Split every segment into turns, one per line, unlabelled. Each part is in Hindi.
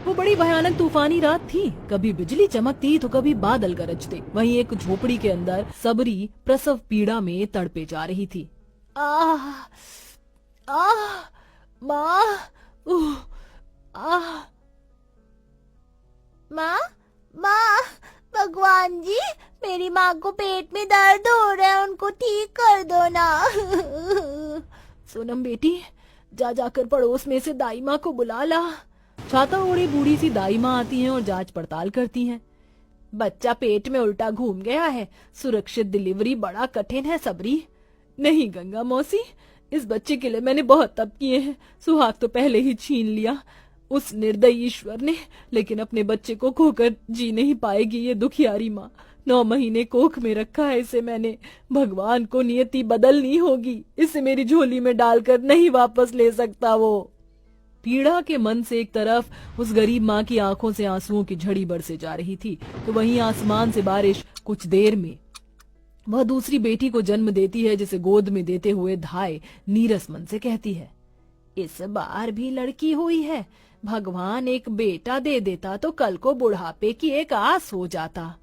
वो बड़ी भयानक तूफानी रात थी। कभी बिजली चमकती तो कभी बादल गरजते। वहीं एक झोपड़ी के अंदर सबरी प्रसव पीड़ा में तड़पे जा रही थी। आह आह माँ, उह, आह।
माँ, माँ, भगवान जी, मेरी माँ को पेट में दर्द हो रहा है, उनको ठीक कर दो ना।
सोनम बेटी, जा जाकर पड़ोस में से दाई माँ को बुला ला। छाता ओढ़ी बूढ़ी सी दाई माँ आती हैं और जांच पड़ताल करती हैं। बच्चा पेट में उल्टा घूम गया है, सुरक्षित डिलीवरी बड़ा कठिन है सबरी। नहीं गंगा मौसी, इस बच्चे के लिए मैंने बहुत तप किए हैं, सुहाग तो पहले ही छीन लिया उस निर्दयी ईश्वर ने, लेकिन अपने बच्चे को खोकर जी नहीं पाएगी ये दुखियारी माँ। 9 महीने कोख में रखा है इसे मैंने। भगवान को नियति बदलनी होगी, इसे मेरी झोली में डालकर नहीं वापस ले सकता वो। पीड़ा के मन से एक तरफ उस गरीब माँ की आंखों से आंसुओं की झड़ी बरसे जा रही थी, तो वहीं आसमान से बारिश। कुछ देर में वह दूसरी बेटी को जन्म देती है, जिसे गोद में देते हुए धाय नीरस मन से कहती है, इस बार भी लड़की हुई है। भगवान एक बेटा दे देता तो कल को बुढ़ापे की एक आस हो जाता।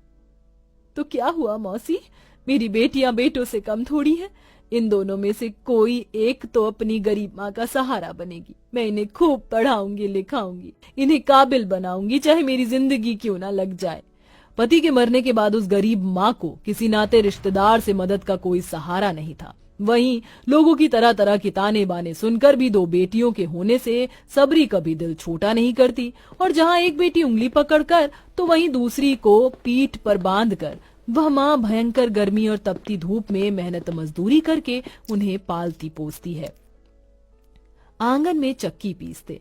तो क्या हुआ मौसी, मेरी बेटियां बेटों से कम थोड़ी हैं। इन दोनों में से कोई एक तो अपनी गरीब माँ का सहारा बनेगी। मैं इन्हें खूब पढ़ाऊंगी लिखाऊंगी, इन्हें काबिल बनाऊंगी, चाहे मेरी जिंदगी क्यों ना लग जाए। पति के मरने के बाद उस गरीब माँ को किसी नाते रिश्तेदार से मदद का कोई सहारा नहीं था। वहीं लोगों की तरह तरह की ताने बाने सुनकर भी 2 बेटियों के होने से सबरी कभी दिल छोटा नहीं करती, और जहाँ एक बेटी उंगली पकड़कर तो वहीं दूसरी को पीठ पर बांधकर वह माँ भयंकर गर्मी और तपती धूप में मेहनत मजदूरी करके उन्हें पालती पोसती है। आंगन में चक्की पीसते।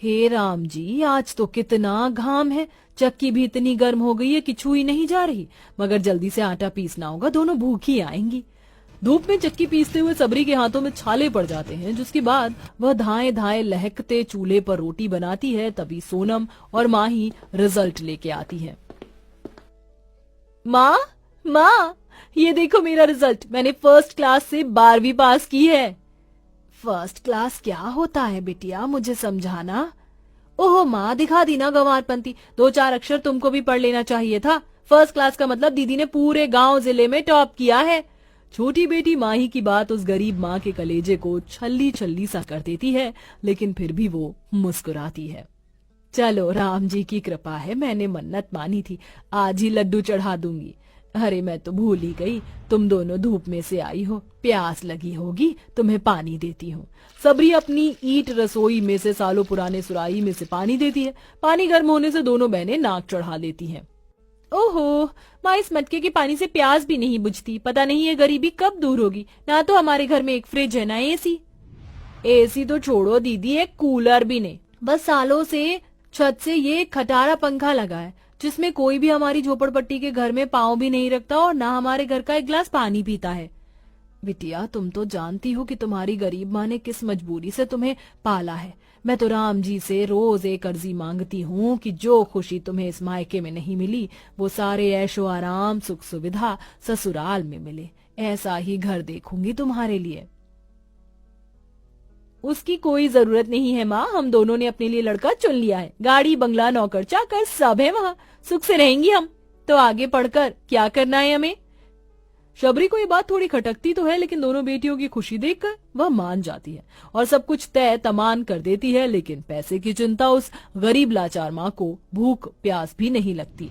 हे राम जी, आज तो कितना घाम है, चक्की भी इतनी गर्म हो गई है कि छुई नहीं जा रही, मगर जल्दी से आटा पीसना होगा, दोनों भूखी आएंगी। धूप में चक्की पीसते हुए सबरी के हाथों में छाले पड़ जाते हैं, जिसके बाद वह धाए धाए लहकते चूल्हे पर रोटी बनाती है। तभी सोनम और माँ ही रिजल्ट लेके आती है। माँ, माँ, ये देखो मेरा रिजल्ट, मैंने फर्स्ट क्लास से 12वीं पास की है। फर्स्ट क्लास क्या होता है बिटिया, मुझे समझाना। ओहो माँ, दिखा दी ना गंवारपंती, 2-4 अक्षर तुमको भी पढ़ लेना चाहिए था। फर्स्ट क्लास का मतलब दीदी ने पूरे गांव जिले में टॉप किया है। छोटी बेटी माही की बात उस गरीब माँ के कलेजे को छल्ली छल्ली सा कर देती है, लेकिन फिर भी वो मुस्कुराती है। चलो राम जी की कृपा है, मैंने मन्नत मानी थी, आज ही लड्डू चढ़ा दूंगी। अरे मैं तो भूल ही गई, तुम दोनों धूप में से आई हो, प्यास लगी होगी, तुम्हें पानी देती हूँ। सबरी अपनी ईंट रसोई में से सालों पुराने सुराही में से पानी देती है। पानी गर्म होने से दोनों बहनें नाक चढ़ा लेती हैं। ओहो माँ, इस मटके के पानी से प्यास भी नहीं बुझती, पता नहीं ये गरीबी कब दूर होगी। ना तो हमारे घर में एक फ्रिज है, ना एसी। एसी तो छोड़ो दीदी, एक कूलर भी नहीं, बस सालों से छत से ये खटारा पंखा लगा है, जिसमें कोई भी हमारी झोपड़पट्टी के घर में पाँव भी नहीं रखता और ना हमारे घर का एक गिलास पानी पीता है। बिटिया, तुम तो जानती हो कि तुम्हारी गरीब माँ ने किस मजबूरी से तुम्हें पाला है। मैं तो राम जी से रोज एक अर्जी मांगती हूँ कि जो खुशी तुम्हें इस मायके में नहीं मिली, वो सारे ऐशो आराम सुख सुविधा ससुराल में मिले। ऐसा ही घर देखूंगी तुम्हारे लिए। उसकी कोई जरूरत नहीं है माँ, हम दोनों ने अपने लिए लड़का चुन लिया है। गाड़ी बंगला नौकर चाकर सब है वहाँ, सुख से रहेंगी हम। तो आगे पढ़कर क्या करना है हमें। शबरी को ये बात थोड़ी खटकती तो है, लेकिन दोनों बेटियों की खुशी देखकर वह मान जाती है और सब कुछ तय तमान कर देती है। लेकिन पैसे की चिंता उस गरीब लाचार माँ को भूख प्यास भी नहीं लगती।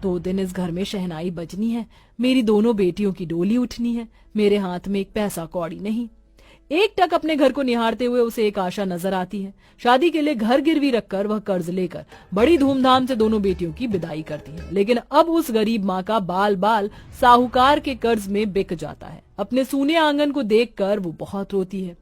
2 दिन इस घर में शहनाई बजनी है, मेरी दोनों बेटियों की डोली उठनी है। मेरे हाथ में एक पैसा कौड़ी नहीं। एक टक अपने घर को निहारते हुए उसे एक आशा नजर आती है। शादी के लिए घर गिरवी रखकर वह कर्ज लेकर बड़ी धूमधाम से दोनों बेटियों की विदाई करती है। लेकिन अब उस गरीब माँ का बाल बाल साहूकार के कर्ज में बिक जाता है। अपने सूने आंगन को देखकर वो बहुत रोती है।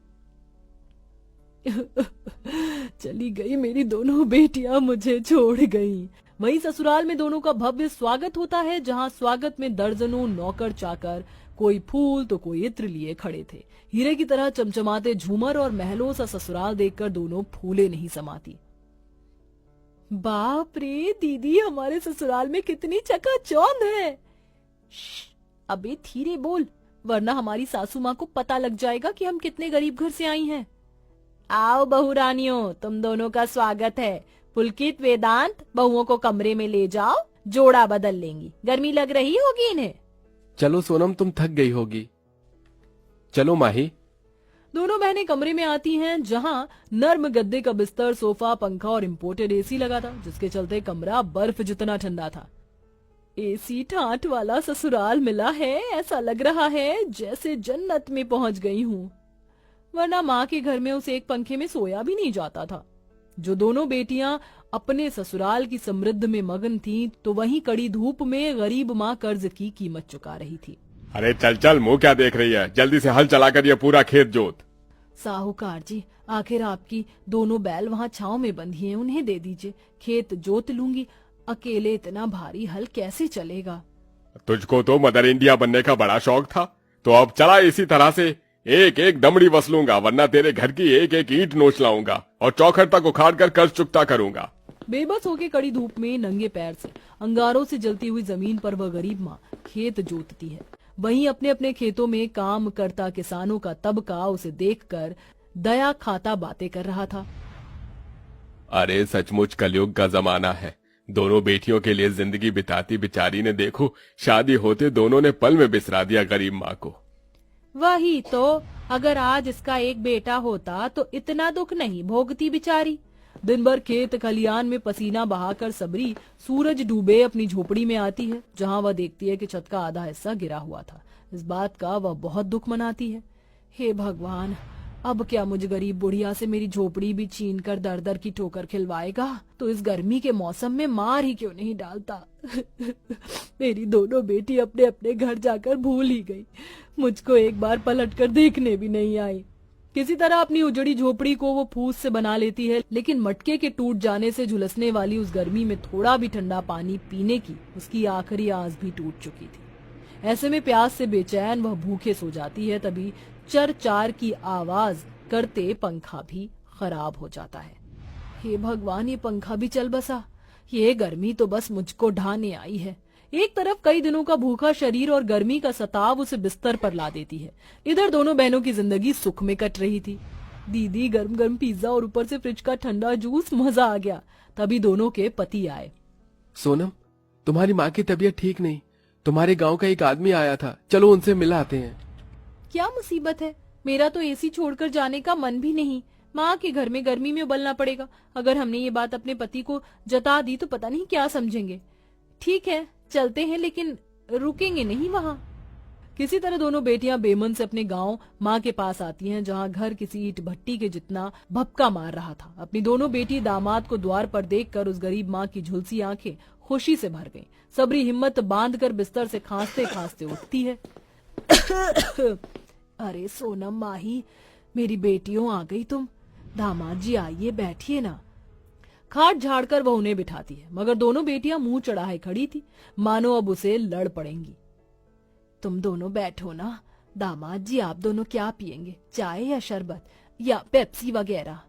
चली गई मेरी दोनों बेटियां, मुझे छोड़ गई। वहीं ससुराल में दोनों का भव्य स्वागत होता है, जहां स्वागत में दर्जनों नौकर चाकर, कोई फूल तो कोई इत्र लिए खड़े थे। हीरे की तरह चमचमाते झूमर और महलों सा ससुराल देखकर दोनों फूले नहीं समाती। बाप रे दीदी, हमारे ससुराल में कितनी चकाचौंध है। अबे धीरे बोल, वरना हमारी सासू माँ को पता लग जाएगा कि हम कितने गरीब घर से आई हैं। आओ बहू रानियों, तुम दोनों का स्वागत है। पुलकित, वेदांत, बहुओं को कमरे में ले जाओ, जोड़ा बदल लेंगी, गर्मी लग रही होगी इन्हें।
चलो सोनम, तुम थक गई होगी। चलो माही।
दोनों बहनें कमरे में आती हैं, जहां नर्म गद्दे का बिस्तर, सोफा, पंखा और इम्पोर्टेड एसी लगा था, जिसके चलते कमरा बर्फ जितना ठंडा था। एसी ठाठ वाला ससुराल मिला है, ऐसा लग रहा है जैसे जन्नत में पहुंच गई हूँ, वरना माँ के घर में उस एक पंखे में सोया भी नहीं जाता था। जो दोनों बेटियां अपने ससुराल की समृद्ध में मगन थीं, तो वहीं कड़ी धूप में गरीब माँ कर्ज की कीमत चुका रही थी।
अरे चल चल, मुंह क्या देख रही है, जल्दी से हल चलाकर ये पूरा खेत जोत।
साहूकार जी, आखिर आपकी दोनों बैल वहाँ छांव में बंधी हैं, उन्हें दे दीजिए, खेत जोत लूंगी, अकेले इतना भारी हल कैसे चलेगा।
तुझको तो मदर इंडिया बनने का बड़ा शौक था, तो अब चला इसी तरह से एक एक दमड़ी वसलूंगा, वरना तेरे घर की एक एक ईंट नोच लाऊंगा और चौखट तक उखाड़ कर कर्ज चुकता करूंगा।
बेबस होके कड़ी धूप में नंगे पैर से अंगारों से जलती हुई जमीन पर वह गरीब माँ खेत जोतती है। वहीं अपने अपने खेतों में काम करता किसानों का तबका उसे देखकर दया खाता बातें कर रहा था।
अरे सचमुच कलयुग का जमाना है, दोनों बेटियों के लिए जिंदगी बिताती बेचारी ने देखो, शादी होते दोनों ने पल में बिसरा दिया गरीब माँ को।
वही तो, अगर आज इसका एक बेटा होता तो इतना दुख नहीं भोगती बेचारी। दिन भर खेत खलियान में पसीना बहाकर सबरी सूरज डूबे अपनी झोपड़ी में आती है, जहां वह देखती है कि छत का आधा हिस्सा गिरा हुआ था। इस बात का वह बहुत दुख मनाती है। हे भगवान, अब क्या मुझ गरीब बुढ़िया से मेरी झोपड़ी भी छीन कर दर दर की ठोकर खिलवाएगा, तो इस गर्मी के मौसम में मार ही क्यों नहीं डालता। मेरी दोनों बेटी अपने अपने घर जाकर भूल ही गई, मुझको एक बार पलटकर देखने भी नहीं आई। किसी तरह अपनी उजड़ी झोपड़ी को वो फूस से बना लेती है, लेकिन मटके के टूट जाने से झुलसने वाली उस गर्मी में थोड़ा भी ठंडा पानी पीने की उसकी आखिरी आस भी टूट चुकी थी। ऐसे में प्यास से बेचैन वह भूखे सो जाती है। तभी चर चार की आवाज करते पंखा भी खराब हो जाता है। हे भगवान, ये पंखा भी चल बसा। ये गर्मी तो बस मुझको ढाने आई है। एक तरफ कई दिनों का भूखा शरीर और गर्मी का सताव उसे बिस्तर पर ला देती है, इधर दोनों बहनों की जिंदगी सुख में कट रही थी। दीदी गर्म गर्म पिज्जा और ऊपर से फ्रिज का ठंडा जूस, मजा आ गया। तभी दोनों के पति आए।
सोनम, तुम्हारी माँ की तबीयत ठीक नहीं, तुम्हारे गांव का एक आदमी आया था, चलो उनसे मिल आते हैं।
क्या मुसीबत है, मेरा तो एसी छोड़कर जाने का मन भी नहीं। माँ के घर में गर्मी में उबलना पड़ेगा। अगर हमने ये बात अपने पति को जता दी तो पता नहीं क्या समझेंगे। ठीक है, चलते हैं, लेकिन रुकेंगे नहीं वहाँ। किसी तरह दोनों बेटियां बेमन से अपने गांव माँ के पास आती हैं, जहाँ घर किसी ईंट भट्टी के जितना भपका मार रहा था। अपनी दोनों बेटी दामाद को द्वार पर देखकर उस गरीब माँ की झुलसी आंखें खुशी से भर गईं। सबरी हिम्मत बांधकर बिस्तर से खांसते खांसते उठती है। अरे सोनम, माही, मेरी बेटियों आ गई तुम। दामाद जी आइए, बैठिए ना। खाट झाड़कर वह उन्हें बिठाती है, मगर दोनों बेटियां मुंह चढ़ाए खड़ी थी, मानो अब उसे लड़ पड़ेंगी। तुम दोनों बैठो ना। दामाद जी, आप दोनों क्या पियेंगे, चाय या शरबत या पेप्सी वगैरह?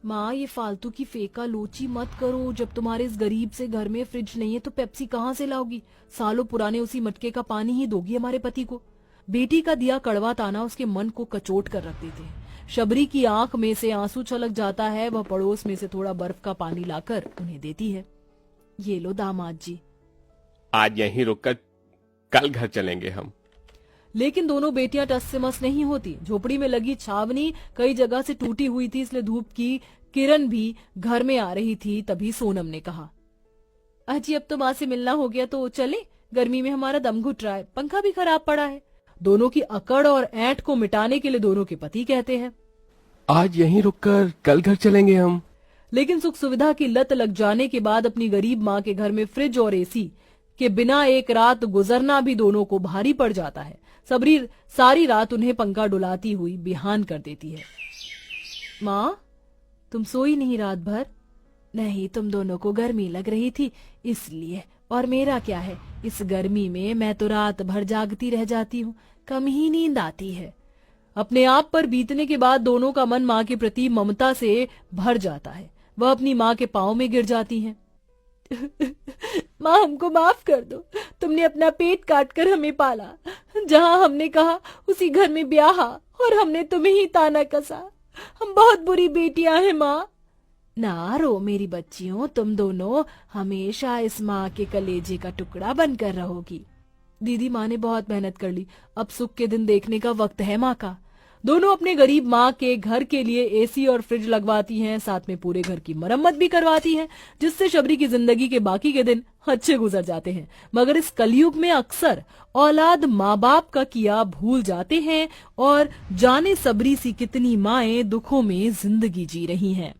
माँ, ये फालतू की फेका लोची मत करो। जब तुम्हारे इस गरीब से घर में फ्रिज नहीं है तो पेप्सी कहाँ से लाओगी? सालों पुराने उसी मटके का पानी ही दोगी हमारे पति को। बेटी का दिया कड़वा ताना उसके मन को कचोट कर रख देते हैं। शबरी की आंख में से आंसू छलक जाता है। वह पड़ोस में से थोड़ा बर्फ का पानी लाकर उन्हें देती है। ये लो दामाद जी।
आज यहीं रुककर कल घर चलेंगे हम।
लेकिन दोनों बेटियां टस से मस नहीं होती। झोपड़ी में लगी छावनी कई जगह से टूटी हुई थी, इसलिए धूप की किरण भी घर में आ रही थी। तभी सोनम ने कहा, अजी अब तो माँ से मिलना हो गया तो चले, गर्मी में हमारा दम घुट रहा है, पंखा भी खराब पड़ा है। दोनों की अकड़ और ऐंठ को मिटाने के लिए दोनों के पति कहते हैं,
आज यहीं रुककर कल घर चलेंगे हम।
लेकिन सुख सुविधा की लत लग जाने के बाद अपनी गरीब माँ के घर में फ्रिज और एसी के बिना एक रात गुजरना भी दोनों को भारी पड़ जाता है। सबरी सारी रात उन्हें पंखा डुलाती हुई बिहान कर देती है। माँ, तुम सोई नहीं रात भर? नहीं, तुम दोनों को गर्मी लग रही थी इसलिए। और मेरा क्या है, इस गर्मी में मैं तो रात भर जागती रह जाती हूँ, कम ही नींद आती है। अपने आप पर बीतने के बाद दोनों का मन माँ के प्रति ममता से भर जाता है। वह अपनी माँ के पाँव में गिर जाती हैं। माँ, हमको माफ कर दो। तुमने अपना पेट काट कर हमें पाला, जहाँ हमने कहा उसी घर में ब्याह, और हमने तुम्हें ही ताना कसा। हम बहुत बुरी बेटियां हैं माँ। ना रो मेरी बच्चियों, तुम दोनों हमेशा इस माँ के कलेजे का टुकड़ा बनकर रहोगी। दीदी माँ ने बहुत मेहनत कर ली, अब सुख के दिन देखने का वक्त है माँ का। दोनों अपने गरीब माँ के घर के लिए एसी और फ्रिज लगवाती हैं, साथ में पूरे घर की मरम्मत भी करवाती हैं, जिससे शबरी की जिंदगी के बाकी के दिन अच्छे गुजर जाते हैं। मगर इस कलयुग में अक्सर औलाद माँ बाप का किया भूल जाते हैं और जाने सबरी सी कितनी माएं दुखों में जिंदगी जी रही हैं।